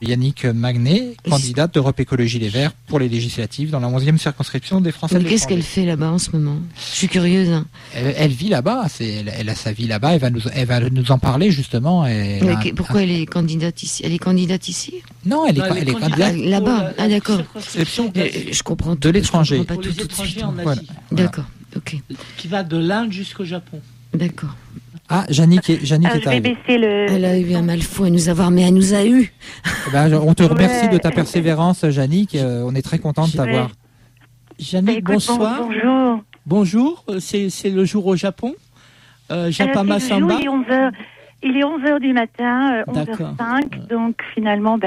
Yannick Magnet, candidate d'Europe Écologie Les Verts pour les législatives dans la 11e circonscription des Français de l'étranger. Qu'est-ce qu'elle fait là-bas en ce moment? Je suis curieuse. Elle vit là-bas, elle a sa vie là-bas, elle va nous en parler justement. Pourquoi elle est candidate ici? Elle est candidate ici? Non, elle est candidate là-bas. Ah d'accord. Je comprends de l'étranger. Pas tout de suite. Voilà. D'accord, ok. Qui va de l'Inde jusqu'au Japon. D'accord. Ah, Jannick est arrivée. Elle a eu un mal fou à nous avoir, mais elle nous a eu. On te remercie de ta persévérance, Jannick. On est très content de t'avoir. Jannick, bonsoir. Bonjour. Bonjour, c'est le jour au Japon. Japama Samba. Il est 11h du matin, 11h05, donc finalement,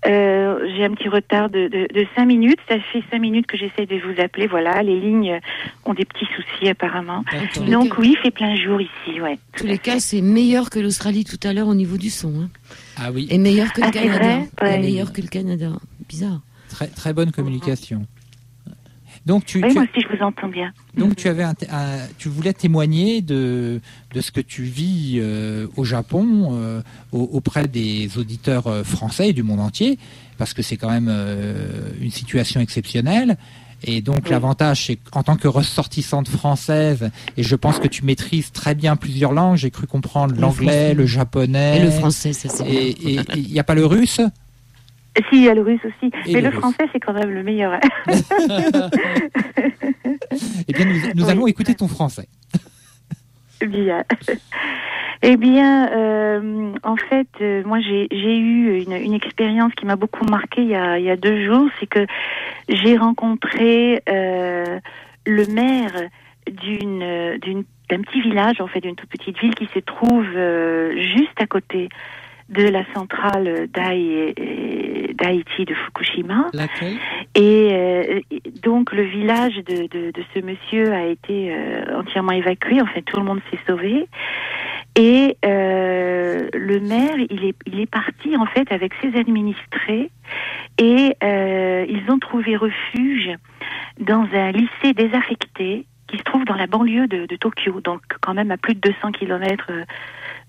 j'ai un petit retard de 5 minutes. Ça fait 5 minutes que j'essaie de vous appeler, voilà, les lignes ont des petits soucis apparemment. Donc oui, il fait plein jour ici, ouais. En tous les cas, c'est meilleur que l'Australie tout à l'heure au niveau du son. Hein. Ah oui. Et meilleur que le Canada. Vrai, ouais. Et meilleur que le Canada. Bizarre. Très, très bonne communication. Donc moi aussi je vous entends bien. Donc tu voulais témoigner de ce que tu vis au Japon auprès des auditeurs français et du monde entier, parce que c'est quand même une situation exceptionnelle. Et donc l'avantage, c'est qu'en tant que ressortissante française, et je pense que tu maîtrises très bien plusieurs langues, j'ai cru comprendre l'anglais, le japonais... Et le français, ça c'est bien. Et il n'y a pas le russe ? Si, il y a le russe aussi. Et mais le russe. français, c'est quand même le meilleur. Eh bien, nous allons écouter ton français. Bien. Eh bien, en fait, moi, j'ai eu une expérience qui m'a beaucoup marquée il y a 2 jours. C'est que j'ai rencontré le maire d'un petit village, en fait, d'une toute petite ville qui se trouve juste à côté de la centrale d'Haïti de Fukushima. Laquelle ? Et donc le village de ce monsieur a été entièrement évacué. En fait, tout le monde s'est sauvé. Et le maire, il est parti en fait avec ses administrés et ils ont trouvé refuge dans un lycée désaffecté qui se trouve dans la banlieue de Tokyo, donc quand même à plus de 200 kilomètres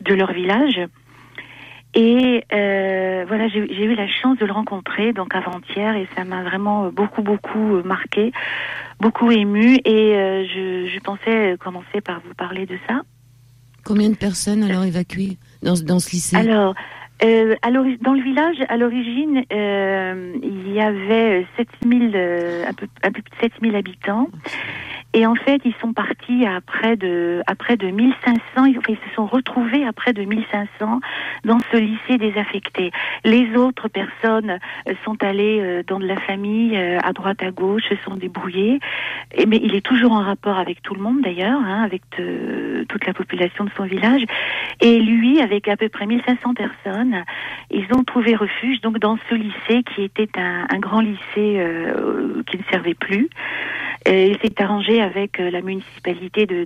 de leur village. Et voilà, j'ai eu la chance de le rencontrer donc avant-hier et ça m'a vraiment beaucoup marqué, beaucoup ému et je pensais commencer par vous parler de ça. Combien de personnes alors évacuées dans ce lycée? Alors, dans le village, à l'origine, il y avait un peu plus de 7000 habitants. Et en fait, ils sont partis à près de 1500. Ils se sont retrouvés à près de 1500 dans ce lycée désaffecté. Les autres personnes sont allées dans de la famille, à droite, à gauche, se sont débrouillées. Mais il est toujours en rapport avec tout le monde d'ailleurs, avec toute la population de son village. Et lui, avec à peu près 1500 personnes, ils ont trouvé refuge donc dans ce lycée qui était un grand lycée qui ne servait plus. Il s'est arrangé avec la municipalité de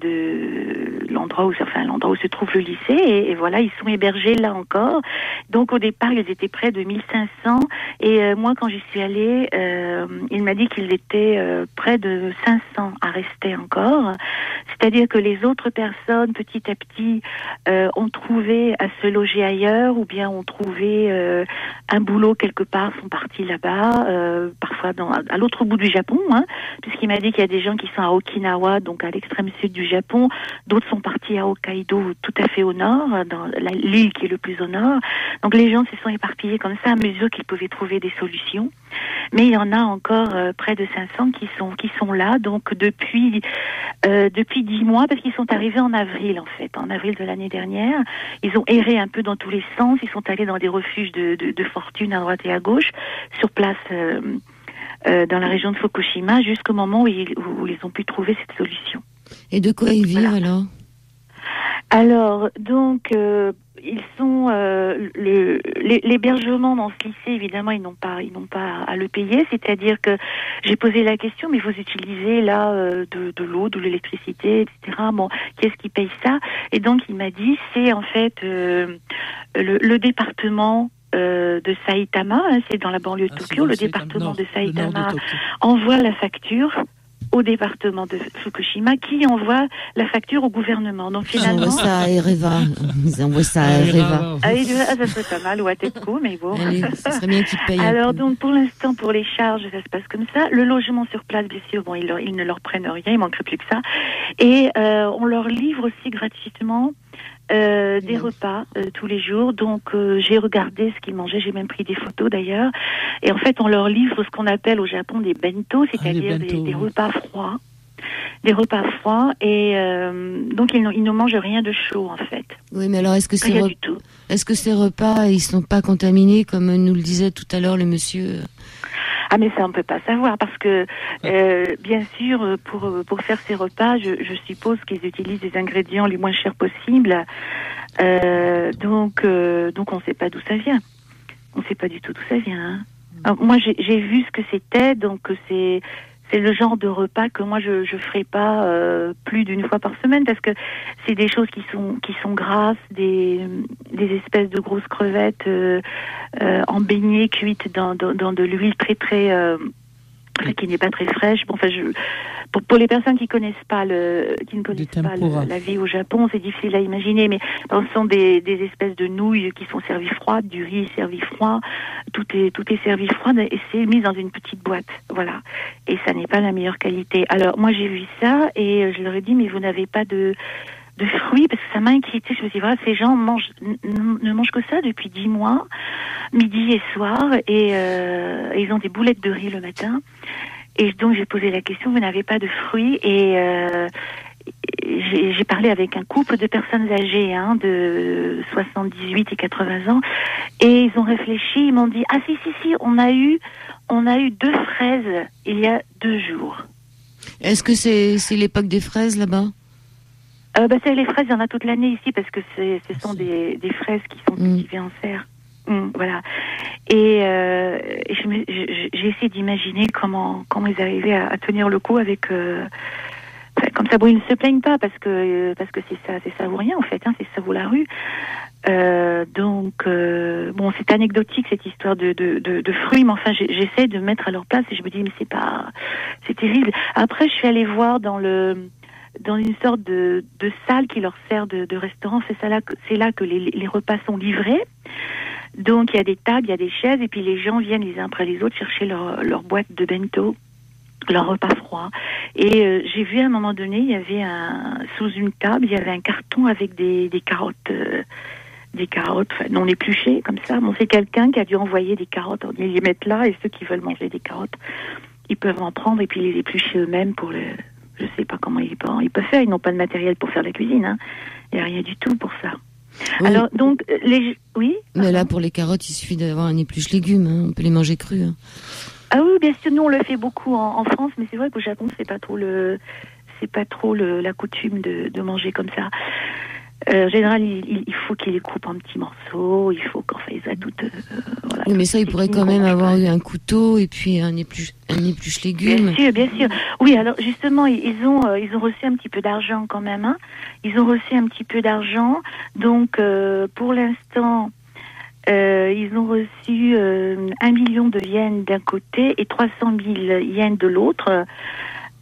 l'endroit où se trouve le lycée et voilà, ils sont hébergés là encore. Donc au départ, ils étaient près de 1500 et moi quand j'y suis allée, il m'a dit qu'ils étaient près de 500 à rester encore. C'est-à-dire que les autres personnes, petit à petit, ont trouvé à se loger ailleurs ou bien ont trouvé un boulot quelque part, sont partis là-bas, parfois à l'autre bout du Japon, puisqu'il m'a dit qu'il y a des gens qui sont à Okinawa, donc à l'extrême sud du Japon, d'autres sont partis à Hokkaido, tout à fait au nord, dans l'île qui est le plus au nord. Donc les gens se sont éparpillés comme ça à mesure qu'ils pouvaient trouver des solutions. Mais il y en a encore près de 500 qui sont là, donc depuis 10 mois, parce qu'ils sont arrivés en avril en avril de l'année dernière. Ils ont erré un peu dans tous les sens, ils sont allés dans des refuges de fortune à droite et à gauche, sur place dans la région de Fukushima, jusqu'au moment où ils ont pu trouver cette solution. Et de quoi ils vivent alors ? Alors, donc, ils sont l'hébergement dans ce lycée, évidemment, ils n'ont pas à le payer. C'est-à-dire que j'ai posé la question, mais vous utilisez là de l'eau, de l'électricité, etc. Bon, qui est-ce qui paye ça ? Et donc, il m'a dit, c'est en fait le département de Saitama, c'est dans la banlieue de Tokyo, le département de Saitama envoie la facture au département de Fukushima qui envoie la facture au gouvernement. Donc finalement, ils envoient ça à Ereva. Ils envoient ça à Ereva. Ça serait pas mal, ou à TEPCO, mais bon. Allez, ça serait bien qu'ils payent. Alors donc pour l'instant, pour les charges, ça se passe comme ça. Le logement sur place, bien sûr, bon, ils ne leur prennent rien, il manquerait plus que ça. Et on leur livre aussi gratuitement des repas tous les jours. Donc j'ai regardé ce qu'ils mangeaient, j'ai même pris des photos d'ailleurs. Et en fait, on leur livre ce qu'on appelle au Japon des bento, c'est-à-dire des repas froids. Des repas froids et donc ils ne mangent rien de chaud en fait. Oui, mais alors est-ce que ces repas ils sont pas contaminés comme nous le disait tout à l'heure le monsieur? Ah mais ça on peut pas savoir parce que bien sûr pour faire ces repas je suppose qu'ils utilisent des ingrédients les moins chers possibles. Donc on sait pas d'où ça vient. On sait pas du tout d'où ça vient. Hein. Alors, moi j'ai vu ce que c'était, donc c'est le genre de repas que moi je ferai pas plus d'une fois par semaine parce que c'est des choses qui sont grasses, des espèces de grosses crevettes en beignets cuites dans de l'huile très qui n'est pas très fraîche. Bon, enfin pour les personnes qui ne connaissent pas la vie au Japon, c'est difficile à imaginer, mais ce sont des espèces de nouilles qui sont servies froides, du riz servi froid, tout est servi froid et c'est mis dans une petite boîte, voilà. Et ça n'est pas la meilleure qualité. Alors moi j'ai vu ça et je leur ai dit mais vous n'avez pas de fruits parce que ça m'a inquiété. Je me suis dit voilà, ces gens ne mangent que ça depuis 10 mois, midi et soir, et ils ont des boulettes de riz le matin. Et donc j'ai posé la question, vous n'avez pas de fruits? Et j'ai parlé avec un couple de personnes âgées, de 78 et 80 ans, et ils ont réfléchi, ils m'ont dit ah si, on a eu 2 fraises il y a 2 jours. Est-ce que c'est l'époque des fraises là-bas? C'est les fraises, il y en a toute l'année ici parce que ce sont des fraises qui sont cultivées en serre. Voilà. Et j'ai essayé d'imaginer comment ils arrivaient à tenir le coup avec comme ça. Bon, ils ne se plaignent pas parce que c'est ça ou rien en fait. C'est ça ou la rue. Donc bon, c'est anecdotique cette histoire de fruits, mais enfin j'essaie de me mettre à leur place et je me dis mais c'est terrible. Après, je suis allée voir dans une sorte de salle qui leur sert de restaurant. C'est là que les repas sont livrés. Donc il y a des tables, il y a des chaises, et puis les gens viennent les uns après les autres chercher leur boîte de bento, leur repas froid. Et j'ai vu à un moment donné, il y avait sous une table, il y avait un carton avec des carottes, non épluchées comme ça. Bon, c'est quelqu'un qui a dû envoyer des carottes, ils les mettent là, et ceux qui veulent manger des carottes, ils peuvent en prendre et puis les éplucher eux-mêmes pour je sais pas comment ils peuvent faire, ils n'ont pas de matériel pour faire la cuisine, il n'y a rien du tout pour ça. Oui. Alors donc oui. Mais là pour les carottes, il suffit d'avoir un épluche légumes, on peut les manger crus. Ah oui, bien sûr, nous on le fait beaucoup en France, mais c'est vrai qu'au Japon c'est pas trop la coutume de manger comme ça. En général, il faut qu'ils les coupent en petits morceaux, il faut qu'enfin ils ajoutent. Voilà, oui, mais ça, il pourrait quand même avoir eu un couteau et puis un épluche légumes. Bien sûr. Oui, alors justement, ils ont reçu un petit peu d'argent quand même. Ils ont reçu un petit peu d'argent, donc pour l'instant, ils ont reçu 1 million de yens d'un côté et 300 000 yens de l'autre.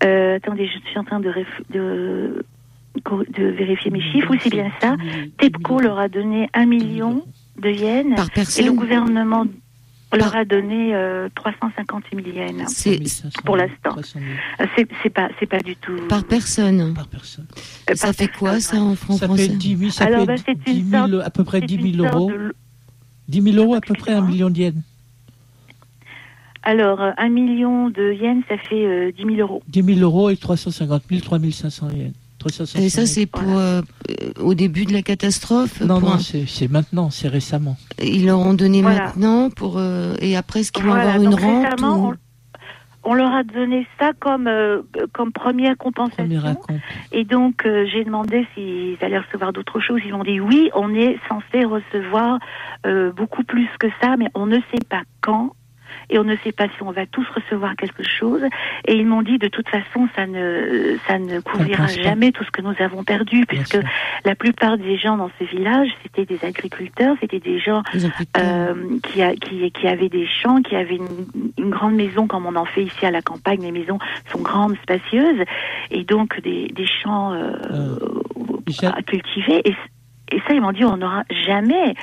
Attendez, je suis en train de vérifier mes chiffres. Oui, c'est bien ça. TEPCO leur a donné 1 million de yens par personne. Et le gouvernement leur a donné 350 000 yens pour l'instant. C'est pas du tout. Par personne. Ça fait quoi ça en francs français? Ça fait 10 000, à peu près 10 000 euros. 10 000 euros, à peu près 1 million de yens. Alors, 1 million de yens, ça fait 10 000 euros. 10 000 euros et 350 000, 3 500 yens. Et ça, c'est pour au début de la catastrophe? Non, c'est maintenant, c'est récemment. Ils leur ont donné maintenant et après, est-ce qu'ils vont avoir une rente on leur a donné ça comme première compensation. Et donc, j'ai demandé s'ils allaient recevoir d'autres choses. Ils m'ont dit oui, on est censé recevoir beaucoup plus que ça, mais on ne sait pas quand et on ne sait pas si on va tous recevoir quelque chose. Et ils m'ont dit de toute façon, ça ne couvrira jamais tout ce que nous avons perdu, puisque la plupart des gens dans ce village, c'était des agriculteurs, c'était des gens qui avaient des champs, qui avaient une grande maison comme on en fait ici à la campagne. Les maisons sont grandes, spacieuses, et donc des champs à cultiver. Et ça, ils m'ont dit, on n'aura jamais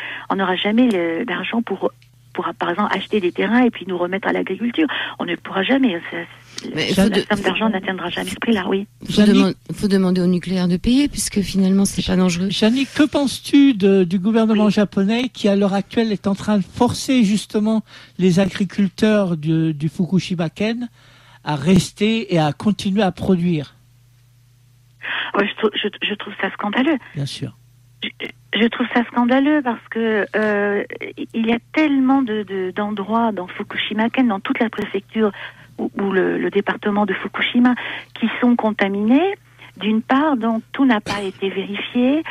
l'argent pour par exemple acheter des terrains et puis nous remettre à l'agriculture. On ne pourra jamais. La somme d'argent n'atteindra jamais ce prix-là, oui. Il faut demander au nucléaire de payer, puisque finalement, c'est pas dangereux. Jannick, que penses-tu du gouvernement japonais qui, à l'heure actuelle, est en train de forcer justement les agriculteurs du Fukushima-ken à rester et à continuer à produire? Je trouve ça scandaleux. Bien sûr. Je trouve ça scandaleux parce que il y a tellement d'endroits dans Fukushima-ken, dans toute la préfecture ou le département de Fukushima, qui sont contaminés. D'une part, donc tout n'a pas été vérifié.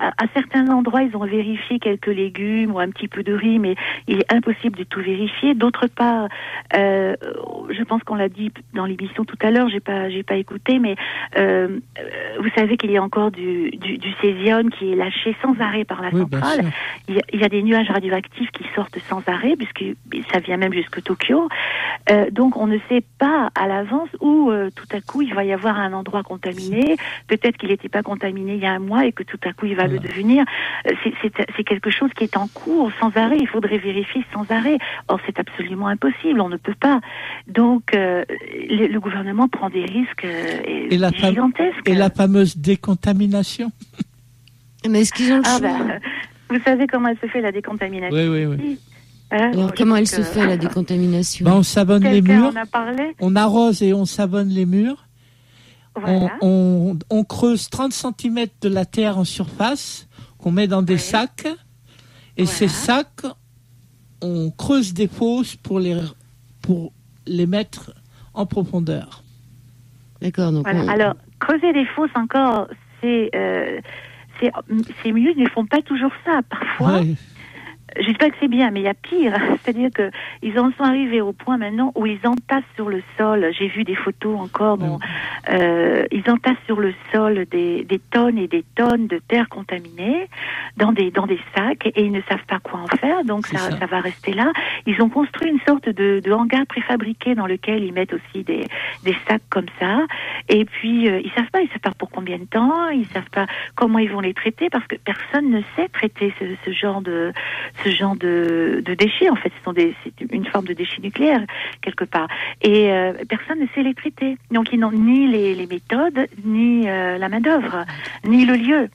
À certains endroits, ils ont vérifié quelques légumes ou un petit peu de riz, mais il est impossible de tout vérifier. D'autre part, je pense qu'on l'a dit dans l'émission tout à l'heure, j'ai pas écouté, mais vous savez qu'il y a encore du césium qui est lâché sans arrêt par la centrale. Il y a des nuages radioactifs qui sortent sans arrêt, puisque ça vient même jusque Tokyo. Donc on ne sait pas à l'avance où tout à coup il va y avoir un endroit contaminé. Peut-être qu'il n'était pas contaminé il y a un mois et que tout à coup il va le devenir. C'est quelque chose qui est en cours sans arrêt. Il faudrait vérifier sans arrêt. Or, c'est absolument impossible. On ne peut pas. Donc, le gouvernement prend des risques gigantesques. Et la fameuse décontamination. Mais est-ce qu'ils ont le choix vous savez comment elle se fait, la décontamination? Oui. Alors, comment elle se fait, la décontamination? On savonne les murs. En a parlé. On arrose et on savonne les murs. Voilà. On creuse 30 cm de la terre en surface, qu'on met dans des sacs, et ces sacs, on creuse des fosses pour les mettre en profondeur. D'accord. Donc Alors, creuser des fosses encore, c'est mieux, ils ne font pas toujours ça. Parfois, je dis pas que c'est bien, mais il y a pire. C'est-à-dire que ils en sont arrivés au point maintenant où ils entassent sur le sol. J'ai vu des photos encore. Ils entassent sur le sol des tonnes et des tonnes de terre contaminée dans des sacs et ils ne savent pas quoi en faire. Donc ça va rester là. Ils ont construit une sorte de hangar préfabriqué dans lequel ils mettent aussi des sacs comme ça. Et puis ils savent pas pour combien de temps. Ils savent pas comment ils vont les traiter parce que personne ne sait traiter ce genre de déchets. En fait, c'est une forme de déchets nucléaires quelque part. Et personne ne sait les traiter. Donc ils n'ont ni les méthodes, ni la main d'œuvre, ni le lieu.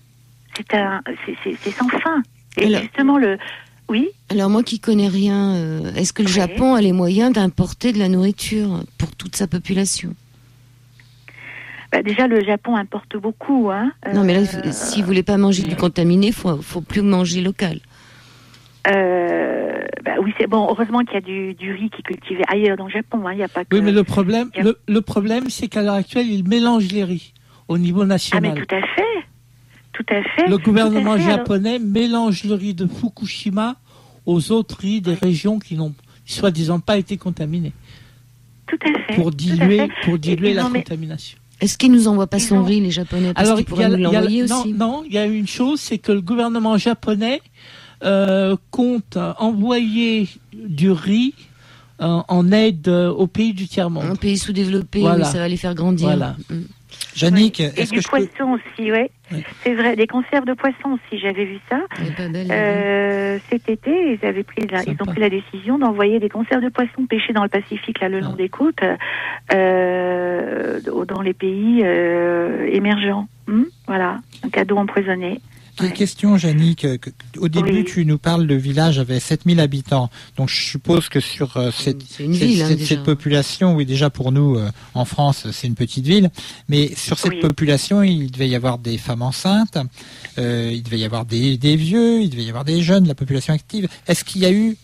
C'est sans fin. Et alors, justement oui. Alors moi qui connais rien, est-ce que le Japon a les moyens d'importer de la nourriture pour toute sa population? Déjà, le Japon importe beaucoup. Non, mais là, si vous voulez pas manger du contaminé, faut plus manger local. Oui, c'est bon. Heureusement qu'il y a du riz qui est cultivé ailleurs dans le Japon. Il y a pas que. Oui, mais le problème, c'est qu'à l'heure actuelle, ils mélangent les riz au niveau national. Ah, mais tout à fait. Le gouvernement japonais mélange le riz de Fukushima aux autres riz des régions qui n'ont soi-disant pas été contaminées. Tout à fait. Pour diluer la contamination. Est-ce qu'ils nous envoient pas son riz, les Japonais, parce qu'ils pourraient nous l'envoyer aussi? Non, il y a une chose, c'est que le gouvernement japonais compte envoyer du riz en aide aux pays du tiers-monde. Un pays sous-développé, oui, ça va les faire grandir. Voilà. Jannick, est-ce que poisson aussi, oui. C'est vrai, des conserves de poisson aussi, j'avais vu ça. Cet été, ils ont pris la décision d'envoyer des conserves de poisson pêchées dans le Pacifique, là, le long des côtes, dans les pays émergents. Voilà, un cadeau empoisonné. Question, Jannick. Au début, tu nous parles de village avec 7000 habitants. Donc, je suppose que sur cette population, oui, déjà pour nous, en France, c'est une petite ville. Mais sur cette population, il devait y avoir des femmes enceintes, il devait y avoir des vieux, il devait y avoir des jeunes, la population active. Est-ce qu'il y a eu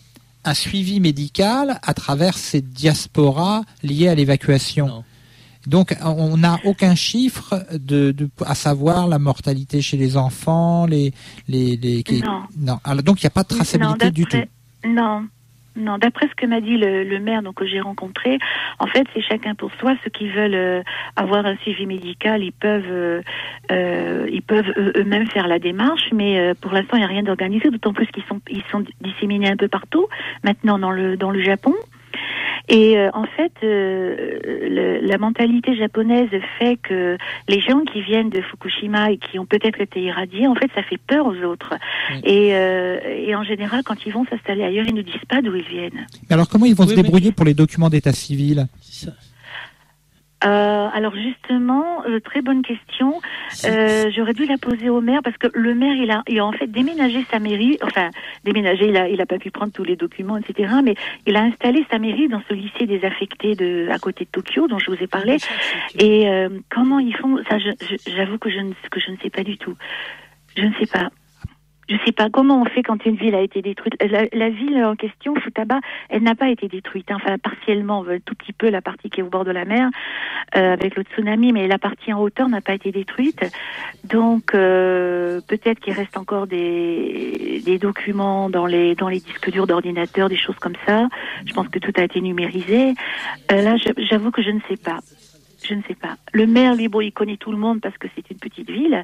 un suivi médical à travers cette diaspora liée à l'évacuation? Non. Donc, on n'a aucun chiffre à savoir la mortalité chez les enfants, non. Alors, donc, il n'y a pas de traçabilité du tout. Non. Non, d'après ce que m'a dit le maire donc, que j'ai rencontré, en fait, c'est chacun pour soi. Ceux qui veulent avoir un suivi médical, ils peuvent eux-mêmes faire la démarche, mais pour l'instant, il n'y a rien d'organisé, d'autant plus qu'ils sont disséminés un peu partout, maintenant dans le Japon. Et en fait, la mentalité japonaise fait que les gens qui viennent de Fukushima et qui ont peut-être été irradiés, en fait, ça fait peur aux autres. Oui. Et en général, quand ils vont s'installer ailleurs, ils ne disent pas d'où ils viennent. Mais alors, comment ils vont se débrouiller pour les documents d'état civil ? Alors justement, très bonne question. J'aurais dû la poser au maire parce que le maire, il a en fait déménagé sa mairie. Enfin, déménagé, il a pas pu prendre tous les documents, etc. Mais il a installé sa mairie dans ce lycée désaffecté à côté de Tokyo, dont je vous ai parlé. Et comment ils font ça, j'avoue que je ne sais pas du tout. Je ne sais pas. Je sais pas comment on fait quand une ville a été détruite. La ville en question, Futaba, elle n'a pas été détruite. Hein. Enfin, partiellement, tout petit peu, la partie qui est au bord de la mer, avec le tsunami, mais la partie en hauteur n'a pas été détruite. Donc, peut-être qu'il reste encore des documents dans les disques durs d'ordinateur, des choses comme ça. Je pense que tout a été numérisé. Là, j'avoue que je ne sais pas. Je ne sais pas. Le maire, lui, bon, il connaît tout le monde parce que c'est une petite ville,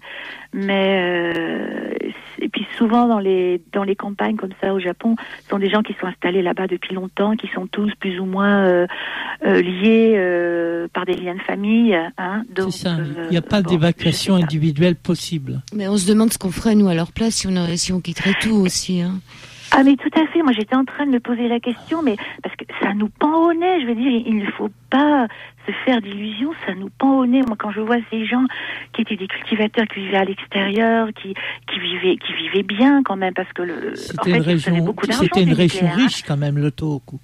mais et puis souvent dans les campagnes comme ça au Japon, ce sont des gens qui sont installés là-bas depuis longtemps, qui sont tous plus ou moins liés par des liens de famille. Hein, donc, c'est ça. Il n'y a pas d'évacuation individuelle possible. Mais on se demande ce qu'on ferait nous à leur place si on quitterait tout aussi. Hein. Ah mais tout à fait, moi j'étais en train de me poser la question, mais parce que ça nous pend au nez, je veux dire, il ne faut pas se faire d'illusions, ça nous pend au nez. Moi quand je vois ces gens qui étaient des cultivateurs, qui vivaient à l'extérieur, qui vivaient bien quand même, parce que c'était une région riche quand même, le Tohoku.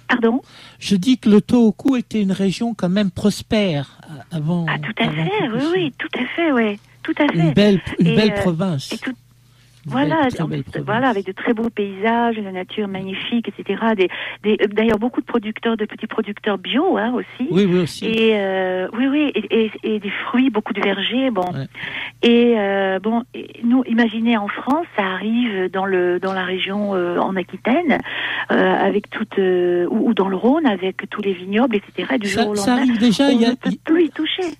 Pardon ? Je dis que le Tohoku était une région quand même prospère avant. Ah tout à fait, oui, tout à fait, oui, tout à fait. Une belle province. Voilà, avec de très beaux paysages, la nature magnifique, etc. D'ailleurs, beaucoup de petits producteurs bio, hein, aussi. Oui, aussi. Et et des fruits, beaucoup de vergers, bon. Ouais. Et nous, imaginez en France, ça arrive dans la région en Aquitaine, avec ou dans le Rhône, avec tous les vignobles, etc. Du jour au lendemain, ça arrive déjà. On ne peut plus y toucher.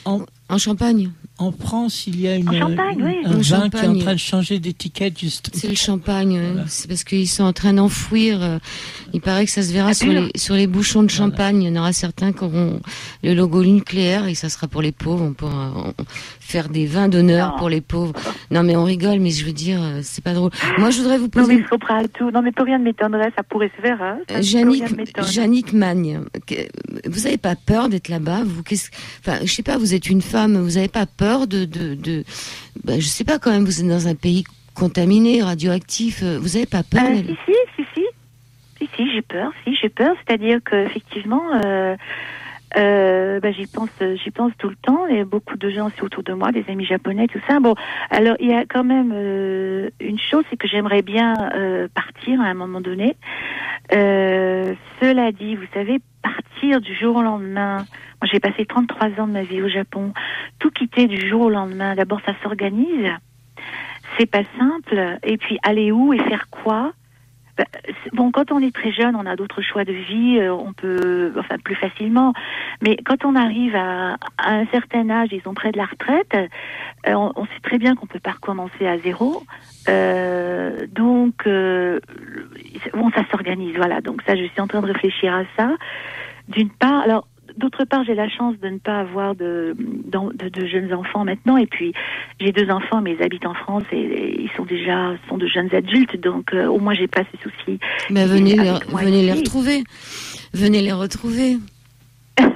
En Champagne. En France, il y a un vin qui est en train de changer d'étiquette, justement. C'est le champagne. Voilà. C'est parce qu'ils sont en train d'enfouir. Il paraît que ça se verra sur les bouchons de champagne. Voilà. Il y en aura certains qui auront le logo nucléaire et ça sera pour les pauvres. On pourra faire des vins d'honneur pour les pauvres. Non, mais on rigole, mais je veux dire, c'est pas drôle. Moi, je voudrais vous poser... Non, mais plus rien ne m'étonnerait, ça pourrait se faire. Hein. Jannick Magne, vous n'avez pas peur d'être là-bas je sais pas, vous êtes une femme, vous n'avez pas peur je sais pas quand même, vous êtes dans un pays contaminé, radioactif, vous n'avez pas peur Si, j'ai peur, c'est-à-dire qu'effectivement, j'y pense tout le temps, et beaucoup de gens aussi autour de moi, des amis japonais, tout ça. Bon, alors il y a quand même une chose, c'est que j'aimerais bien partir à un moment donné. Cela dit, vous savez, partir du jour au lendemain. Moi, j'ai passé 33 ans de ma vie au Japon. Tout quitter du jour au lendemain. D'abord, ça s'organise. C'est pas simple. Et puis, aller où et faire quoi ? Bon, quand on est très jeune, on a d'autres choix de vie, on peut, plus facilement. Mais quand on arrive à un certain âge, disons près de la retraite, on sait très bien qu'on peut pas recommencer à zéro. Donc, ça s'organise, voilà. Donc ça, je suis en train de réfléchir à ça. D'une part, alors. D'autre part, j'ai la chance de ne pas avoir de jeunes enfants maintenant. Et puis, j'ai 2 enfants, mais ils habitent en France et ils sont de jeunes adultes. Donc, au moins, j'ai pas ces soucis. Mais venez les retrouver. Venez les retrouver.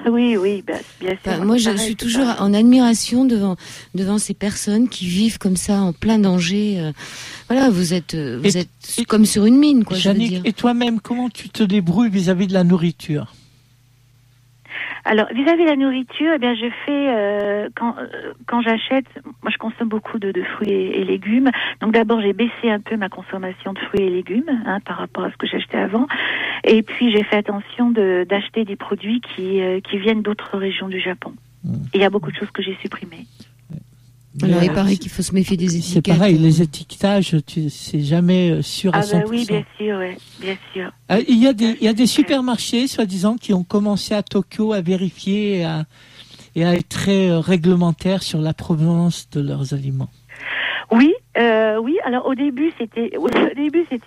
Oui, bien sûr. Moi, je suis toujours en admiration devant ces personnes qui vivent comme ça, en plein danger. Voilà, vous êtes comme sur une mine, quoi. Jannick, je veux dire. Et toi-même, comment tu te débrouilles vis-à-vis de la nourriture ? Alors, vis-à-vis de la nourriture, eh bien, je fais quand j'achète, moi, je consomme beaucoup de fruits et légumes. Donc, d'abord, j'ai baissé un peu ma consommation de fruits et légumes, par rapport à ce que j'achetais avant. Et puis, j'ai fait attention d'acheter des produits qui viennent d'autres régions du Japon. Et il y a beaucoup de choses que j'ai supprimées. Alors, il paraît qu'il faut se méfier des étiquettes. C'est pareil, les étiquetages, c'est jamais sûr à 100%. Ah bah oui, bien sûr, ouais, bien sûr. Il y a des supermarchés, soi-disant, qui ont commencé à Tokyo à vérifier et à être très réglementaires sur la provenance de leurs aliments. Oui, oui. Alors au début, c'était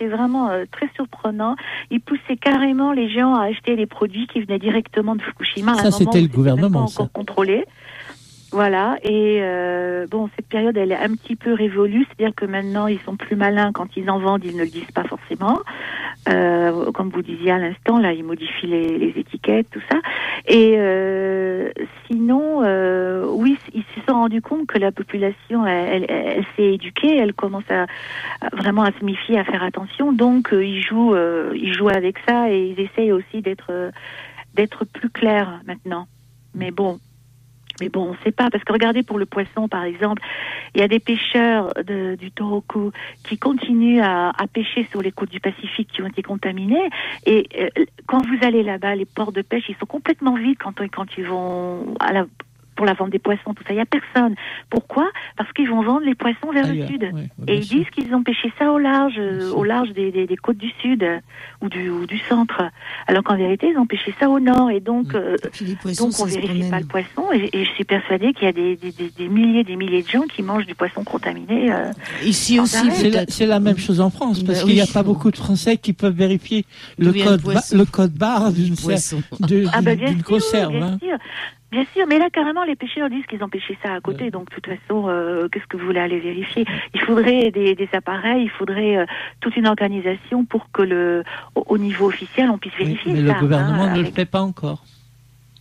vraiment très surprenant. Ils poussaient carrément les gens à acheter les produits qui venaient directement de Fukushima. Ça, c'était le gouvernement, ça. Encore contrôlé. Voilà. Et bon, cette période, elle est un petit peu révolue. C'est-à-dire que maintenant, ils sont plus malins quand ils en vendent, ils ne le disent pas forcément. Comme vous disiez à l'instant, là, ils modifient les étiquettes, tout ça. Et sinon, oui, ils se sont rendus compte que la population, elle s'est éduquée, elle commence vraiment à se méfier, à faire attention. Donc, ils jouent avec ça et ils essayent aussi d'être plus clairs maintenant. Mais bon, on ne sait pas, parce que regardez pour le poisson, par exemple, il y a des pêcheurs du Tohoku qui continuent à pêcher sur les côtes du Pacifique qui ont été contaminés. Et quand vous allez là-bas, les ports de pêche, ils sont complètement vides quand ils vont pour la vente des poissons, tout ça. Il n'y a personne. Pourquoi ? Parce qu'ils vont vendre les poissons vers le sud. Oui, et ils disent qu'ils ont pêché ça au large des côtes du sud ou du centre. Alors qu'en vérité, ils ont pêché ça au nord. Et donc, on vérifie pas le poisson. Et je suis persuadée qu'il y a des milliers de gens qui mangent du poisson contaminé. Ici aussi, c'est la même chose en France, parce qu'il n'y a pas beaucoup de Français qui peuvent vérifier le code barre d'une conserve. Bien sûr. Bien sûr, mais là, carrément, les pêcheurs disent qu'ils ont pêché ça à côté. Donc, de toute façon, qu'est-ce que vous voulez aller vérifier ? Il faudrait des appareils, il faudrait toute une organisation pour que au niveau officiel, on puisse vérifier mais ça. Mais le gouvernement ne le fait pas encore.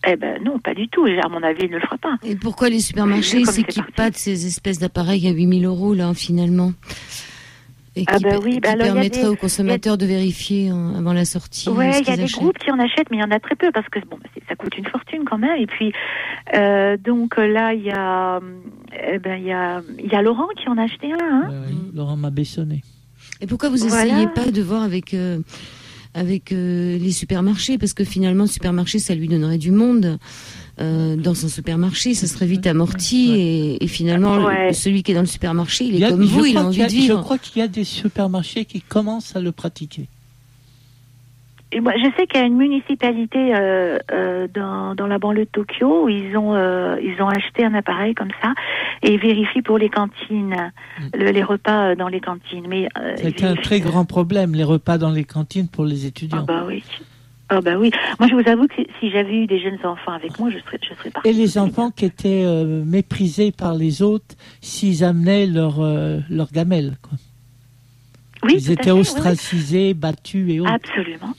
Eh ben non, pas du tout. À mon avis, il ne le fera pas. Et pourquoi les supermarchés ne s'équipent pas de ces espèces d'appareils à 8 000 € là, finalement ? Et qui permettrait aux consommateurs de vérifier avant la sortie. Oui, il y a des groupes qui en achètent, mais il y en a très peu parce que ça coûte une fortune quand même. Et puis, donc là, il y a Laurent qui en a acheté un. Hein. Laurent m'a baissonné. Et pourquoi vous essayez pas de voir avec les supermarchés ? Parce que finalement, le supermarché, ça lui donnerait du monde. Dans son supermarché, ça serait vite amorti et finalement celui qui est dans le supermarché, il est comme vous, il a envie de vivre. Je crois qu'il y a des supermarchés qui commencent à le pratiquer. Et moi, je sais qu'il y a une municipalité dans la banlieue de Tokyo où ils ont acheté un appareil comme ça et ils vérifient pour les cantines, les repas dans les cantines. Mais c'est un très grand problème, les repas dans les cantines pour les étudiants. Ah bah oui. Ah bah oui. Moi, je vous avoue que si j'avais eu des jeunes enfants avec moi, je serais partie. Et les enfants qui étaient méprisés par les autres s'ils amenaient leur gamelle, quoi. Oui, ils étaient ostracisés, battus et autres. Absolument.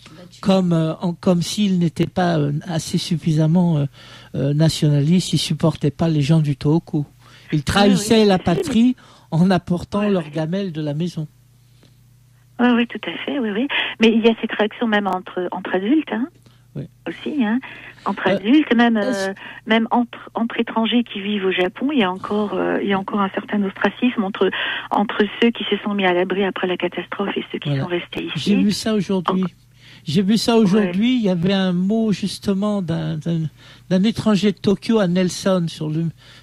Comme s'ils n'étaient pas assez suffisamment nationalistes, ils supportaient pas les gens du Tohoku. Ils trahissaient la patrie en apportant leur gamelle de la maison. Oui, tout à fait, oui. Mais il y a cette réaction même entre adultes, hein, aussi, hein. Entre adultes, même entre étrangers qui vivent au Japon, il y a encore un certain ostracisme entre ceux qui se sont mis à l'abri après la catastrophe et ceux qui sont restés ici. J'ai vu ça aujourd'hui. Il y avait un mot justement d'un étranger de Tokyo à Nelson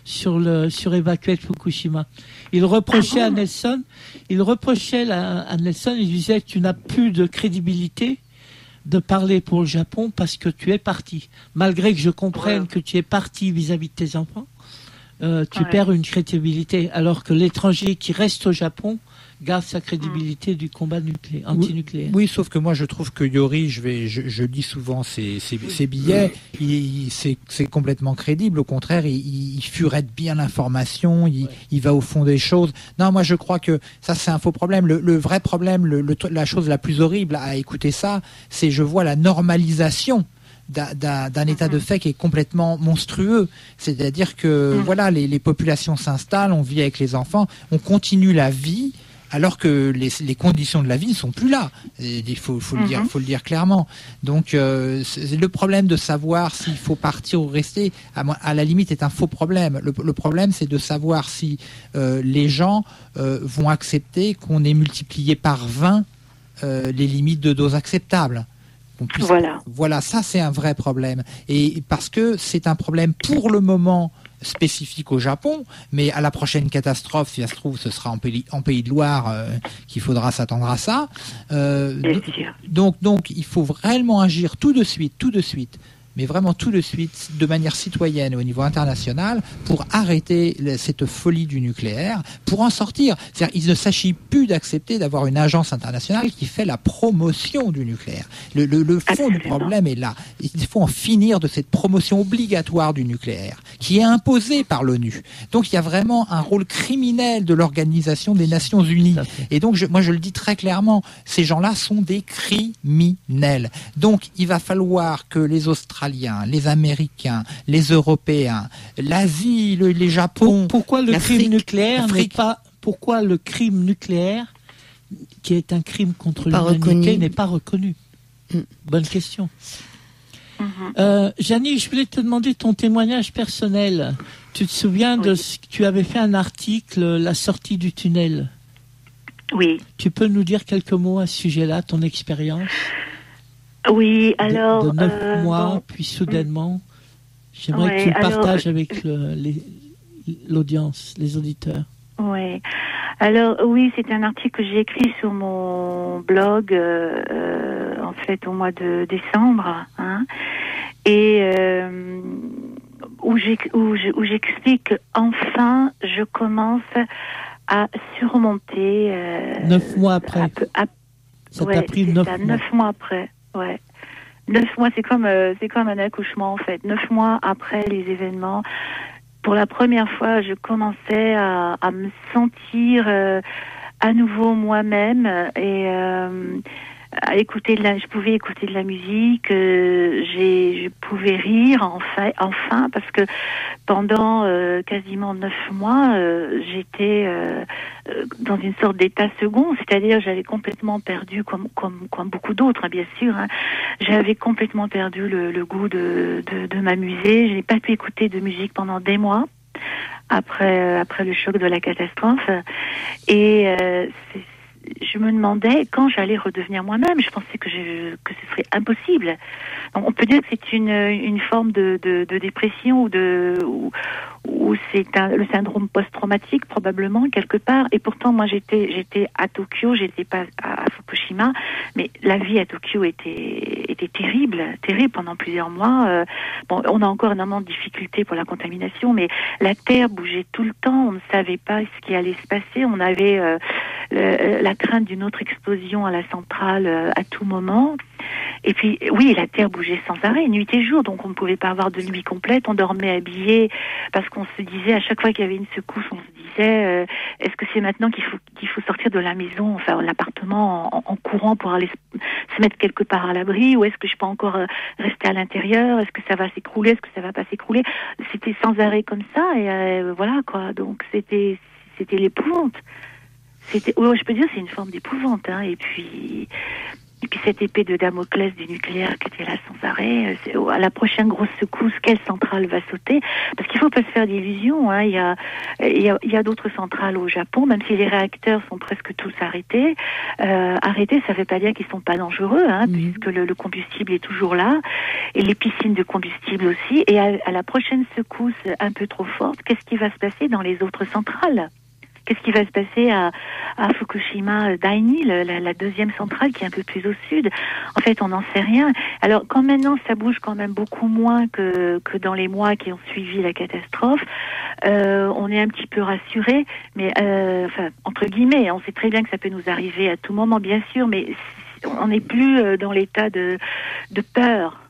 sur évacué de Fukushima. Il reprochait à Nelson, il disait tu n'as plus de crédibilité de parler pour le Japon parce que tu es parti. Malgré que je comprenne que tu es parti vis-à-vis de tes enfants, tu perds une crédibilité. Alors que l'étranger qui reste au Japon garde sa crédibilité du combat antinucléaire. Oui, sauf que moi je trouve que Yori, je lis souvent ses billets, c'est complètement crédible. Au contraire, il furette bien l'information, il va au fond des choses. Non, moi je crois que ça c'est un faux problème. Le vrai problème, la chose la plus horrible à écouter ça, c'est je vois la normalisation d'un état de fait qui est complètement monstrueux. C'est-à-dire que voilà, les populations s'installent, on vit avec les enfants, on continue la vie, alors que les conditions de la vie ne sont plus là. Il faut le dire clairement. Donc le problème de savoir s'il faut partir ou rester, à la limite, est un faux problème. Le problème, c'est de savoir si les gens vont accepter qu'on ait multiplié par 20 les limites de doses acceptables. Voilà, ça c'est un vrai problème. Et parce que c'est un problème pour le moment spécifique au Japon, mais à la prochaine catastrophe, si ça se trouve, ce sera en Pays de Loire qu'il faudra s'attendre à ça. Donc, il faut vraiment agir tout de suite, mais vraiment tout de suite, de manière citoyenne au niveau international, pour arrêter cette folie du nucléaire, pour en sortir. C'est-à-dire, il ne s'agit plus d'accepter d'avoir une agence internationale qui fait la promotion du nucléaire. Le fond du problème est là. Il faut en finir de cette promotion obligatoire du nucléaire, qui est imposée par l'ONU. Donc, il y a vraiment un rôle criminel de l'Organisation des Nations Unies. Et donc, moi, je le dis très clairement, ces gens-là sont des criminels. Donc, il va falloir que les Australiens, les Américains, les Européens, l'Asie, les Japon. Pourquoi le crime nucléaire pourquoi le crime nucléaire, qui est un crime contre l'humanité, n'est pas reconnu? Bonne question. Janie, je voulais te demander ton témoignage personnel. Tu te souviens de ce que tu avais fait un article, La sortie du tunnel? Oui. Tu peux nous dire quelques mots à ce sujet-là, ton expérience? Oui, alors... De 9 mois, puis soudainement, j'aimerais que tu le partages avec l'audience, les auditeurs. Oui. Alors, oui, c'est un article que j'ai écrit sur mon blog, en fait, au mois de décembre, et où j'explique qu'enfin, je commence à surmonter... 9 mois après. Ça t'a pris 9 mois. 9 mois après. Ouais. 9 mois, c'est comme un accouchement en fait. 9 mois après les événements, pour la première fois, je commençais à me sentir à nouveau moi-même et je pouvais écouter de la musique, je pouvais rire enfin parce que pendant quasiment 9 mois, j'étais dans une sorte d'état second, c'est-à-dire j'avais complètement perdu, comme beaucoup d'autres, bien sûr, j'avais complètement perdu le goût de m'amuser. Je n'ai pas pu écouter de musique pendant des mois après le choc de la catastrophe, et je me demandais quand j'allais redevenir moi-même. Je pensais que ce serait impossible. Donc, on peut dire que c'est une forme de dépression ou c'est le syndrome post-traumatique probablement quelque part. Et pourtant, moi, j'étais à Tokyo, j'étais pas à Fukushima, mais la vie à Tokyo était terrible pendant plusieurs mois. Bon, on a encore énormément de difficultés pour la contamination, mais la terre bougeait tout le temps. On ne savait pas ce qui allait se passer. On avait la crainte d'une autre explosion à la centrale à tout moment. Et puis, oui, la terre bougeait sans arrêt, nuit et jour, donc on ne pouvait pas avoir de nuit complète. On dormait habillé parce qu'on se disait, à chaque fois qu'il y avait une secousse, on se disait, est-ce que c'est maintenant qu'il faut sortir de la maison, enfin l'appartement en courant pour aller se mettre quelque part à l'abri, ou est-ce que je peux encore rester à l'intérieur? Est-ce que ça va s'écrouler? Est-ce que ça va pas s'écrouler? C'était sans arrêt comme ça, et voilà quoi. Donc c'était l'épouvante. Je peux dire, c'est une forme d'épouvante, Et puis cette épée de Damoclès du nucléaire qui était là sans arrêt. À la prochaine grosse secousse, quelle centrale va sauter? Parce qu'il faut pas se faire d'illusions. Il y a d'autres centrales au Japon, même si les réacteurs sont presque tous arrêtés. Arrêtés, ça veut pas dire qu'ils sont pas dangereux, puisque le combustible est toujours là, et les piscines de combustible aussi. Et à la prochaine secousse un peu trop forte, qu'est-ce qui va se passer dans les autres centrales? Qu'est-ce qui va se passer à Fukushima Daini, la deuxième centrale qui est un peu plus au sud? En fait, on n'en sait rien. Alors, quand maintenant ça bouge quand même beaucoup moins que dans les mois qui ont suivi la catastrophe, on est un petit peu rassuré, mais enfin entre guillemets, on sait très bien que ça peut nous arriver à tout moment, bien sûr, mais on n'est plus dans l'état de peur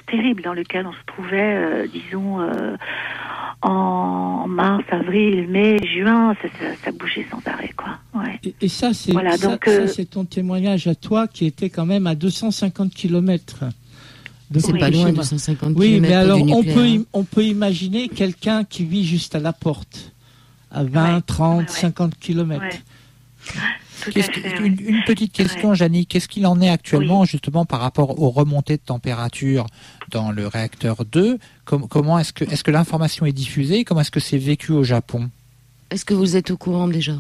terrible dans lequel on se trouvait, disons. En mars, avril, mai, juin, ça bougeait sans arrêt, quoi. Ouais. Et ça, c'est ton témoignage à toi qui était quand même à 250 km. C'est pas loin, 250 km. Oui, mais alors on peut imaginer quelqu'un qui vit juste à la porte, à 20, 30, 50 km. Ouais. Une petite question, Janie, qu'est-ce qu'il en est actuellement justement par rapport aux remontées de température dans le réacteur 2? Comment est-ce que l'information est diffusée? Comment est-ce que c'est vécu au Japon? Est-ce que vous êtes au courant déjà?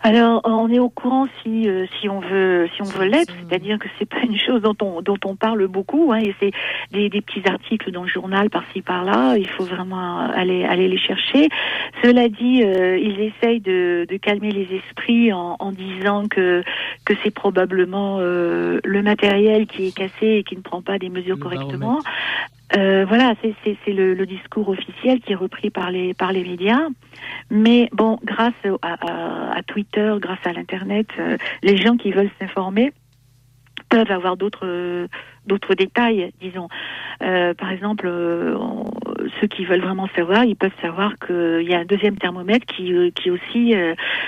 Alors, on est au courant si on veut l'être, c'est-à-dire que c'est pas une chose dont on parle beaucoup, hein, et c'est des petits articles dans le journal par-ci par-là. Il faut vraiment aller les chercher. Cela dit, ils essayent de calmer les esprits en disant que c'est probablement le matériel qui est cassé et qui ne prend pas des mesures correctement. Voilà, c'est le discours officiel qui est repris par les médias. Mais bon, grâce à Twitter, grâce à l'internet, les gens qui veulent s'informer peuvent avoir d'autres détails, disons. Par exemple, ceux qui veulent vraiment savoir, ils peuvent savoir qu'il y a un deuxième thermomètre qui aussi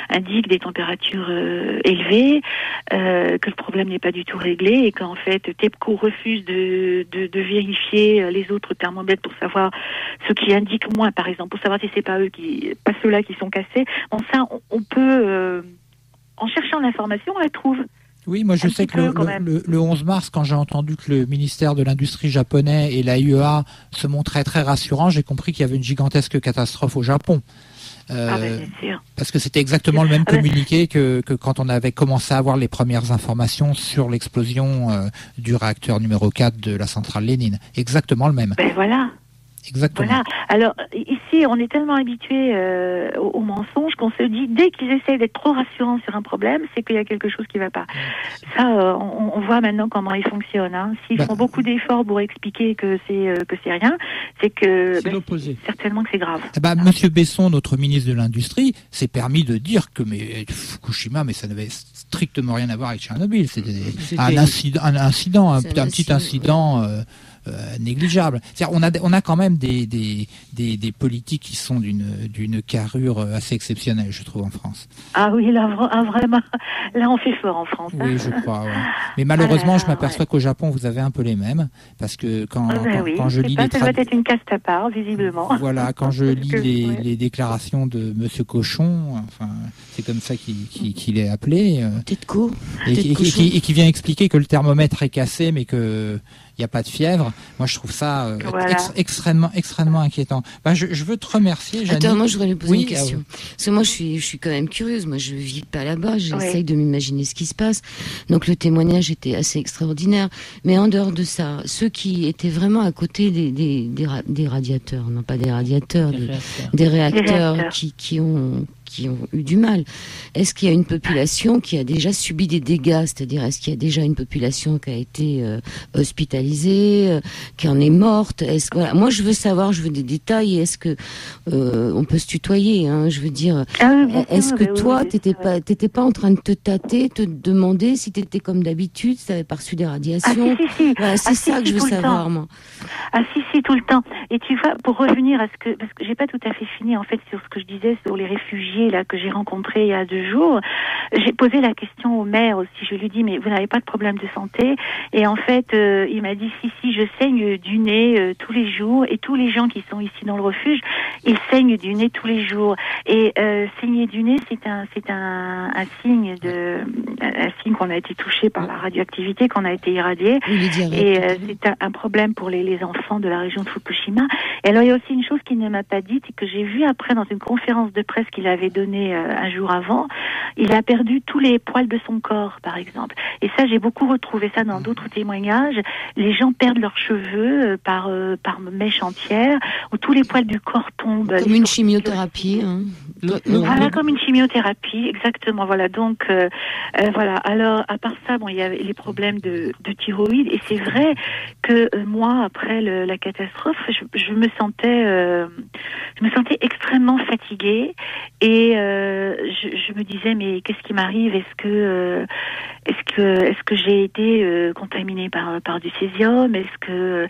indique des températures élevées, que le problème n'est pas du tout réglé et qu'en fait TEPCO refuse de vérifier les autres thermomètres pour savoir ce qui indique moins, par exemple, pour savoir si c'est pas ceux-là qui sont cassés. Bon, ça, on peut, en cherchant l'information, on la trouve. Oui, moi je sais que le 11 mars, quand j'ai entendu que le ministère de l'Industrie japonais et la IEA se montraient très rassurants, j'ai compris qu'il y avait une gigantesque catastrophe au Japon. Bien sûr. Parce que c'était exactement le même communiqué que quand on avait commencé à avoir les premières informations sur l'explosion du réacteur numéro 4 de la centrale Lénine. Exactement le même. Ben voilà. Exactement. Voilà. Alors ici, on est tellement habitué aux mensonges qu'on se dit, dès qu'ils essayent d'être trop rassurants sur un problème, c'est qu'il y a quelque chose qui ne va pas. Ça, on voit maintenant comment ils fonctionnent. Hein. S'ils font beaucoup d'efforts pour expliquer que c'est rien, c'est que l'opposé. Certainement que c'est grave. Monsieur Besson, notre ministre de l'Industrie, s'est permis de dire que Fukushima, mais ça n'avait strictement rien à voir avec Tchernobyl. C'était un petit incident. Négligeable. C'est-à-dire, on a quand même des politiques qui sont d'une carrure assez exceptionnelle, je trouve, en France. Ah oui, là vraiment, là on fait fort en France. Oui, je crois. Ouais. Mais malheureusement, je m'aperçois qu'au Japon, vous avez un peu les mêmes, parce que quand je lis ça doit être une caste à part, visiblement. Voilà, quand je lis les déclarations de Monsieur Cochon, enfin, c'est comme ça qu'il est appelé. TEPCO. Et qui vient expliquer que le thermomètre est cassé, mais que il n'y a pas de fièvre. Moi, je trouve ça extrêmement inquiétant. Je veux te remercier, Jeannie. Attends, moi, je voudrais lui poser une question. Parce que moi, je suis quand même curieuse. Moi, je vis pas là-bas. J'essaye de m'imaginer ce qui se passe. Donc, le témoignage était assez extraordinaire. Mais en dehors de ça, ceux qui étaient vraiment à côté des radiateurs, non pas des radiateurs, des réacteurs qui ont eu du mal. Est-ce qu'il y a une population qui a déjà subi des dégâts? C'est-à-dire, est-ce qu'il y a déjà une population qui a été hospitalisée, qui en est morte? Voilà. Moi, je veux savoir, je veux des détails. Est-ce que on peut se tutoyer, hein, je veux dire. Est-ce que toi, t'étais pas en train de te tâter, te demander si t'étais comme d'habitude, si t'avais pas reçu des radiations? Si. Voilà, c'est ça que je veux savoir, moi. Ah si, tout le temps. Et tu vois, pour revenir parce que j'ai pas tout à fait fini en fait sur ce que je disais sur les réfugiés là que j'ai rencontrés il y a 2 jours, j'ai posé la question au maire aussi. Je lui ai dit, mais vous n'avez pas de problème de santé? Et en fait, il m'a dit, si, je saigne du nez tous les jours, et tous les gens qui sont ici dans le refuge, ils saignent du nez tous les jours. Et saigner du nez, c'est un signe un signe qu'on a été touché par la radioactivité, qu'on a été irradié. Et c'est un problème pour les enfants de la région de Fukushima. Et alors, il y a aussi une chose qu'il ne m'a pas dite et que j'ai vu après dans une conférence de presse qu'il avait donnée un jour avant. Il a perdu tous les poils de son corps, par exemple. Et ça, j'ai beaucoup retrouvé ça dans d'autres témoignages. Les gens perdent leurs cheveux par mèche entière, ou tous les poils du corps tombent. Comme une chimiothérapie. Hein. Voilà, comme une chimiothérapie, exactement. Voilà, donc voilà. Alors, à part ça, il y avait les problèmes de thyroïde, et c'est vrai que moi, après la catastrophe, je me sentais extrêmement fatiguée, et je me disais, mais qu'est-ce qui m'arrive? Est-ce que j'ai été contaminée par du césium? Est-ce que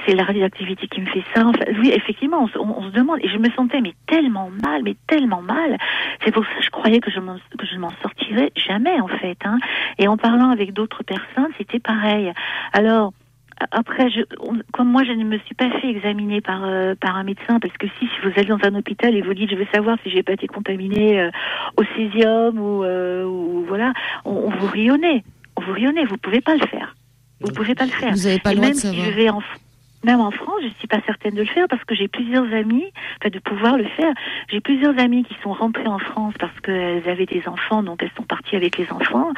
c'est la radioactivité qui me fait ça? Enfin, oui, effectivement, on se demande. Et je me sentais tellement mal. C'est pour ça que je croyais que je ne m'en sortirais jamais, en fait. Hein. Et en parlant avec d'autres personnes, c'était pareil. Alors, après, comme moi, je ne me suis pas fait examiner par un médecin, parce que si vous allez dans un hôpital et vous dites, je veux savoir si j'ai pas été contaminée au césium ou voilà, on vous rionnait. Vous pouvez pas le faire. Vous pouvez pas le faire. Vous n'avez pas le droit de savoir. même en France, je ne suis pas certaine de le faire parce que j'ai plusieurs amis, de pouvoir le faire. J'ai plusieurs amis qui sont rentrées en France parce qu'elles avaient des enfants, donc elles sont parties avec les enfants.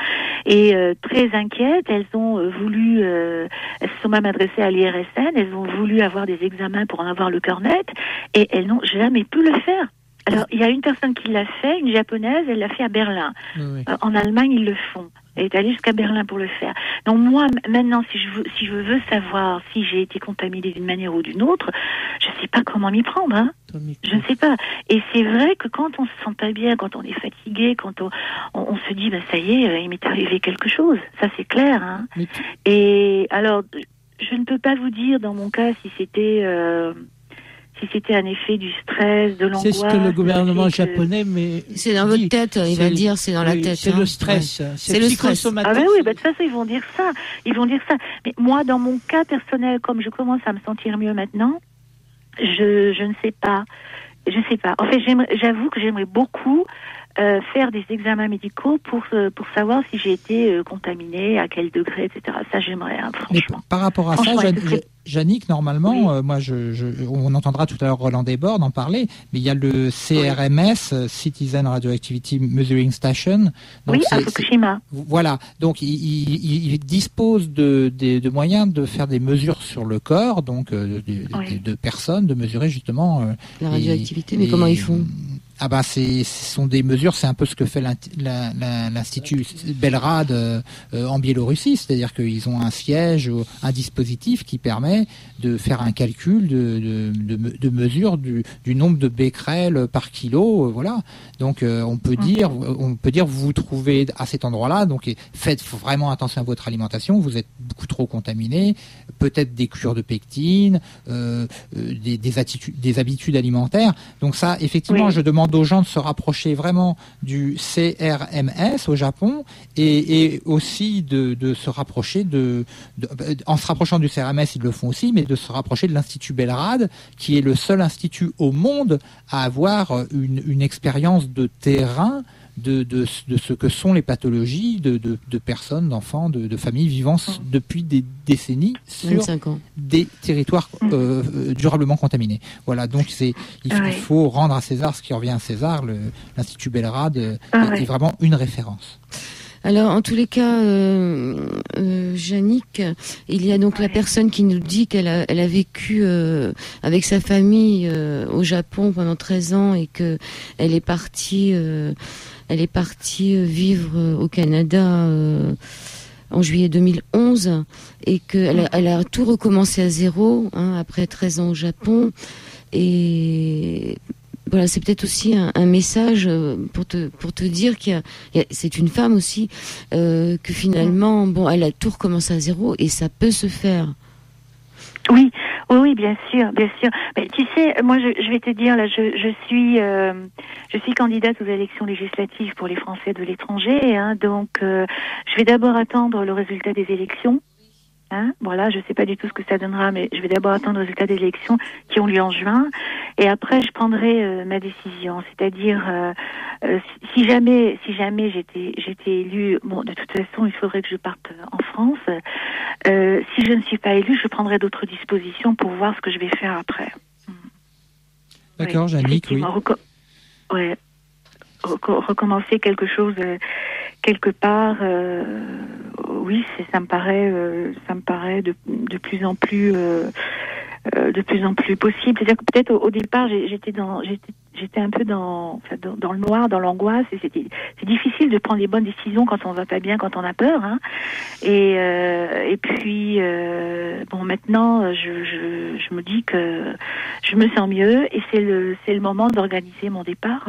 Et très inquiètes, elles ont voulu, elles se sont même adressées à l'IRSN, elles ont voulu avoir des examens pour en avoir le cœur net, et elles n'ont jamais pu le faire. Alors, il y a une personne qui l'a fait, une japonaise, elle l'a fait à Berlin. Oui. En Allemagne, ils le font. Elle est allée jusqu'à Berlin pour le faire. Donc moi, maintenant, si je veux savoir si j'ai été contaminée d'une manière ou d'une autre, je ne sais pas comment m'y prendre. Hein. Je ne sais pas. Et c'est vrai que quand on se sent pas bien, quand on est fatigué, quand on se dit, ça y est, il m'est arrivé quelque chose. Ça, c'est clair. Hein. Et alors, je ne peux pas vous dire, dans mon cas, si c'était un effet du stress, de l'angoisse. C'est ce que le gouvernement japonais c'est dans votre tête, il va dire, c'est dans la tête. C'est le stress. Ouais. C'est le stress. Ah ben oui, de toute façon, ils vont dire ça. Mais moi, dans mon cas personnel, comme je commence à me sentir mieux maintenant, je ne sais pas. En fait, j'avoue que j'aimerais beaucoup faire des examens médicaux pour savoir si j'ai été contaminée, à quel degré, etc. Ça, j'aimerais, franchement. Mais par rapport à ça, Yannick, normalement, moi, on entendra tout à l'heure Roland Desbordes en parler, mais il y a le CRMS, Citizen Radioactivity Measuring Station. Donc à Fukushima. Voilà. Donc, il dispose de moyens de faire des mesures sur le corps, donc de personnes, de mesurer justement la radioactivité. Mais comment ils font? Ce sont des mesures, c'est un peu ce que fait l'Institut Belrad en Biélorussie, c'est-à-dire qu'ils ont un siège, un dispositif qui permet de faire un calcul de mesure du nombre de becquerels par kilo, voilà. Donc on peut dire vous vous trouvez à cet endroit-là, donc faites vraiment attention à votre alimentation, vous êtes beaucoup trop contaminé, peut-être des cures de pectine, des habitudes alimentaires. Donc ça, effectivement, je demande aux gens de se rapprocher vraiment du CRMS au Japon et aussi de se rapprocher en se rapprochant du CRMS, ils le font aussi, mais de se rapprocher de l'Institut Belrad, qui est le seul institut au monde à avoir une expérience de terrain de ce que sont les pathologies de personnes, d'enfants, de familles vivant depuis des décennies sur des territoires durablement contaminés. Voilà, donc il faut rendre à César ce qui revient à César. L'Institut Belrad est vraiment une référence. Alors, en tous les cas, Yannick, il y a donc la personne qui nous dit qu'elle a vécu avec sa famille au Japon pendant 13 ans et que elle est partie vivre au Canada en juillet 2011 et qu'elle a tout recommencé à zéro après 13 ans au Japon. Et voilà, c'est peut-être aussi un message pour te dire c'est une femme aussi, que finalement, elle a tout recommencé à zéro et ça peut se faire. Oui, bien sûr. Mais tu sais, moi, je vais te dire, là, je suis candidate aux élections législatives pour les Français de l'étranger, donc je vais d'abord attendre le résultat des élections. Voilà, je sais pas du tout ce que ça donnera, mais je vais d'abord attendre le résultat des élections qui ont lieu en juin, et après je prendrai ma décision. C'est-à-dire, si jamais j'étais élue, de toute façon, il faudrait que je parte en France. Si je ne suis pas élue, je prendrai d'autres dispositions pour voir ce que je vais faire après. D'accord, Yannick, oui. Recommencer quelque chose quelque part, oui, ça me paraît de plus en plus possible. C'est-à-dire que peut-être au départ j'étais un peu dans le noir, dans l'angoisse, et c'est difficile de prendre les bonnes décisions quand on va pas bien, quand on a peur, et puis maintenant je me dis que je me sens mieux et c'est le moment d'organiser mon départ.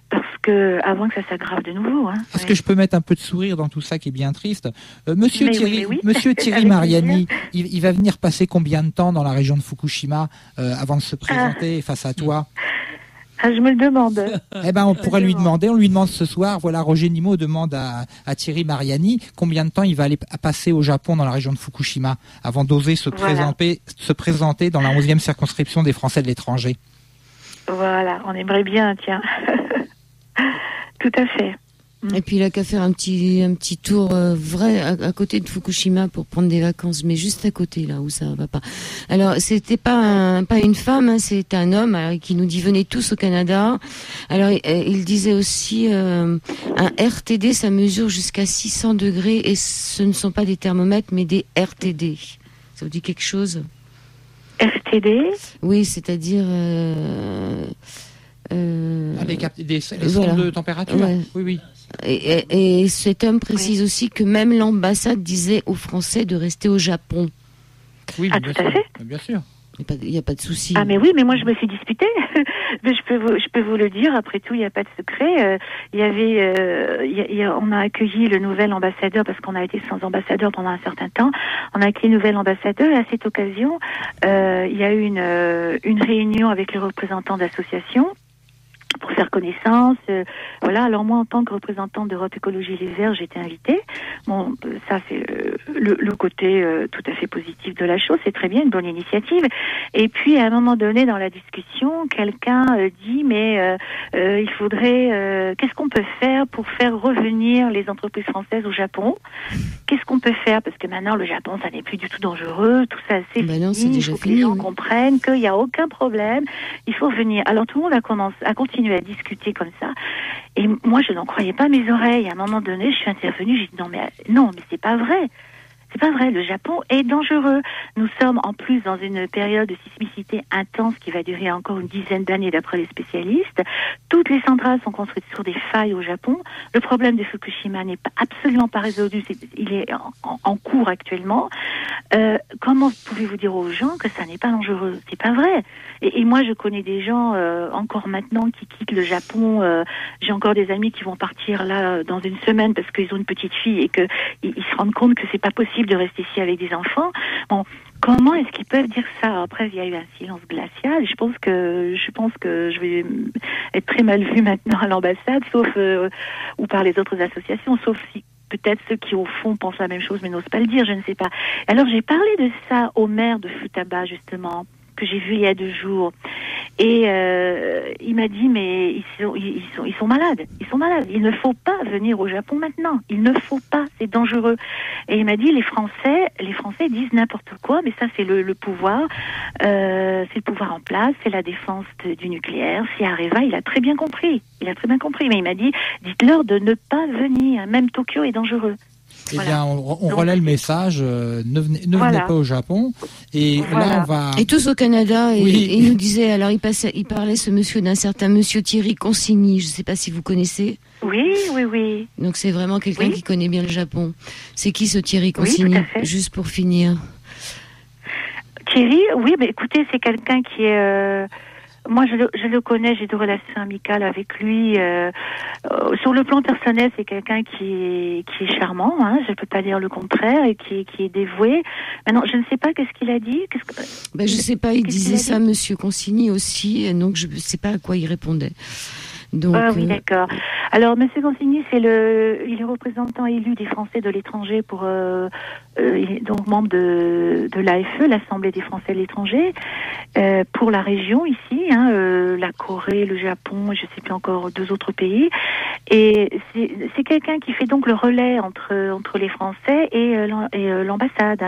Parce que avant que ça s'aggrave de nouveau. Est-ce que je peux mettre un peu de sourire dans tout ça qui est bien triste? Monsieur Thierry Mariani, il va venir passer combien de temps dans la région de Fukushima avant de se présenter face à toi? Je me le demande. On pourrait lui demander. On lui demande ce soir. Voilà, Roger Nimmo demande à Thierry Mariani combien de temps il va aller passer au Japon dans la région de Fukushima avant d'oser se présenter dans la 11e circonscription des Français de l'étranger. Voilà, on aimerait bien, tiens. Tout à fait. Et puis il a qu'à faire un petit tour vrai à côté de Fukushima pour prendre des vacances, mais juste à côté là où ça va pas. Alors c'était pas une femme, hein, c'est un homme qui nous dit venez tous au Canada. Alors il disait aussi un RTD ça mesure jusqu'à 600 degrés et ce ne sont pas des thermomètres mais des RTD. Ça vous dit quelque chose? RTD? Oui, c'est-à-dire les sondes de température. Ouais. Oui. Et cet homme précise aussi que même l'ambassade disait aux Français de rester au Japon. Oui, tout à fait. Bien sûr. Il n'y a pas de souci. Ah mais oui, mais moi je me suis disputée. Mais je peux vous le dire. Après tout, il n'y a pas de secret. On a accueilli le nouvel ambassadeur parce qu'on a été sans ambassadeur pendant un certain temps. On a accueilli le nouvel ambassadeur et à cette occasion, il y a eu une réunion avec les représentants d'associations pour faire connaissance. Voilà. Alors moi, en tant que représentante d'Europe Écologie Les Verts, j'ai été invitée. Bon, ça c'est le côté tout à fait positif de la chose. C'est très bien, une bonne initiative. Et puis à un moment donné dans la discussion, quelqu'un dit mais il faudrait qu'est-ce qu'on peut faire pour faire revenir les entreprises françaises au Japon? Qu'est-ce qu'on peut faire? Parce que maintenant le Japon, ça n'est plus du tout dangereux. Tout ça c'est fini. Non, c'est déjà il faut que les gens comprennent qu'il n'y a aucun problème. Il faut revenir. Alors tout le monde a continué à discuter comme ça. Et moi, je n'en croyais pas mes oreilles. À un moment donné, je suis intervenue, j'ai dit non, mais c'est pas vrai. C'est pas vrai, le Japon est dangereux. Nous sommes en plus dans une période de sismicité intense qui va durer encore une dizaine d'années d'après les spécialistes. Toutes les centrales sont construites sur des failles au Japon. Le problème de Fukushima n'est absolument pas résolu. Il est en cours actuellement. Comment pouvez-vous dire aux gens que ça n'est pas dangereux? C'est pas vrai. Et moi, je connais des gens encore maintenant qui quittent le Japon. J'ai encore des amis qui vont partir là dans une semaine parce qu'ils ont une petite fille et que ils se rendent compte que c'est pas possible de rester ici avec des enfants. Bon, comment est-ce qu'ils peuvent dire ça? Après, il y a eu un silence glacial. Je pense que je vais être très mal vue maintenant à l'ambassade, sauf ou par les autres associations, sauf si peut-être ceux qui au fond pensent la même chose mais n'osent pas le dire, je ne sais pas. Alors j'ai parlé de ça au maire de Futaba justement, que j'ai vu il y a 2 jours. Et il m'a dit mais ils sont malades. Ils sont malades. Il ne faut pas venir au Japon maintenant. Il ne faut pas. C'est dangereux. Et il m'a dit les Français disent n'importe quoi, mais ça c'est le pouvoir. C'est le pouvoir en place. C'est la défense du nucléaire. Si Areva, il a très bien compris. Mais il m'a dit dites-leur de ne pas venir. Même Tokyo est dangereux. Eh bien, on relaie le message. Ne venez pas au Japon. Et là, on va. Et tous au Canada. Et il nous disait. Alors, il parlait ce monsieur d'un certain monsieur Thierry Consigny. Je ne sais pas si vous connaissez. Oui. Donc c'est vraiment quelqu'un qui connaît bien le Japon. C'est qui ce Thierry Consigny? Juste pour finir. Thierry, oui, mais écoutez, c'est quelqu'un qui est. Moi, je le connais, j'ai des relations amicales avec lui. Sur le plan personnel, c'est quelqu'un qui est charmant, hein, je peux pas dire le contraire, et qui est dévoué. Maintenant, je ne sais pas qu'est-ce qu'il a dit. Je sais pas, il disait ça, Monsieur Consigny aussi, donc je ne sais pas à quoi il répondait. Donc, oui, d'accord. Alors, Monsieur Consigny, il est représentant élu des Français de l'étranger il est donc membre de l'AFE, l'Assemblée des Français de l'étranger, pour la région ici, la Corée, le Japon, je sais plus encore 2 autres pays. Et c'est quelqu'un qui fait donc le relais entre les Français et l'ambassade,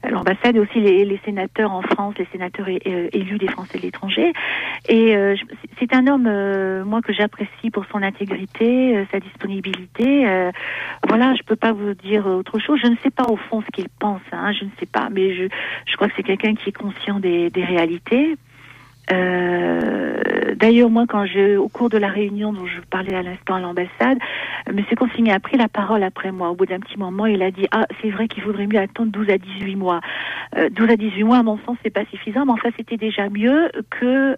l'ambassade et aussi les sénateurs en France, les sénateurs élus des Français de l'étranger. Et c'est un homme, moi, que j'apprécie pour son intégrité, sa disponibilité. Voilà, je peux pas vous dire autre chose. Je ne sais pas au fond ce qu'il pense, je ne sais pas, mais je crois que c'est quelqu'un qui est conscient des réalités. D'ailleurs, moi, au cours de la réunion dont je parlais à l'instant à l'ambassade, M. Consigny a pris la parole après moi. Au bout d'un petit moment, il a dit c'est vrai qu'il faudrait mieux attendre 12 à 18 mois. 12 à 18 mois, à mon sens, c'est pas suffisant, mais enfin, c'était déjà mieux que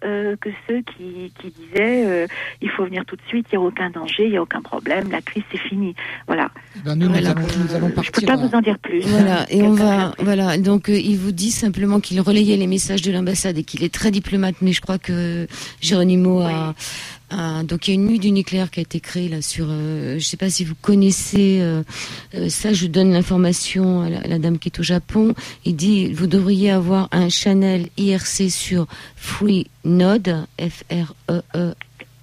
ceux qui disaient il faut venir tout de suite, il n'y a aucun danger, il n'y a aucun problème, la crise, c'est fini. Voilà. Nous allons partir. Je peux pas vous en dire plus. Voilà, et donc, il vous dit simplement qu'il relayait les messages de l'ambassade et qu'il est très diplomate, mais je crois que Geronimo donc il y a une nuit du nucléaire qui a été créée là sur je sais pas si vous connaissez ça, je donne l'information à la dame qui est au Japon. Il dit vous devriez avoir un channel IRC sur Freenode, FREENODE,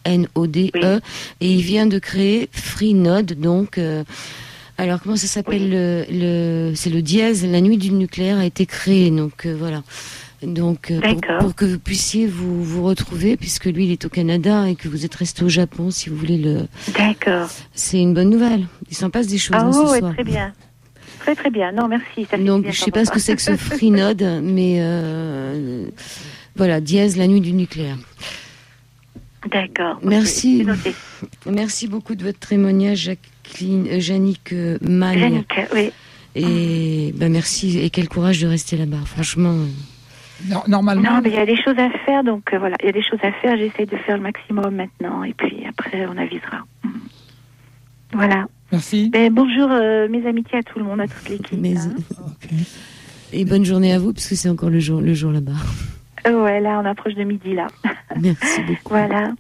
Freenode, Oui. et il vient de créer Freenode, donc... alors, comment ça s'appelle c'est le dièse, la nuit du nucléaire a été créée, donc voilà. Donc, pour que vous puissiez vous retrouver, puisque lui, il est au Canada et que vous êtes resté au Japon, si vous voulez le... D'accord. C'est une bonne nouvelle. Il s'en passe des choses ce soir. Très bien. Très, très bien. Non, merci. Ça Donc, je sais pas ce que c'est que ce Freenode, mais voilà, dièse, la nuit du nucléaire. D'accord. Merci. Okay. Merci beaucoup de votre témoignage, Jannick Magne. Jannick, oui. Et merci, et quel courage de rester là-bas, franchement. Normalement. Non, mais il y a des choses à faire, donc voilà, il y a des choses à faire. J'essaie de faire le maximum maintenant, et puis après, on avisera. Voilà. Merci. Ben, bonjour, mes amitiés à tout le monde, à toute l'équipe. Okay. Et bonne journée à vous, parce que c'est encore le jour là-bas. Ouais, là, on approche de midi, là. Merci beaucoup. Voilà.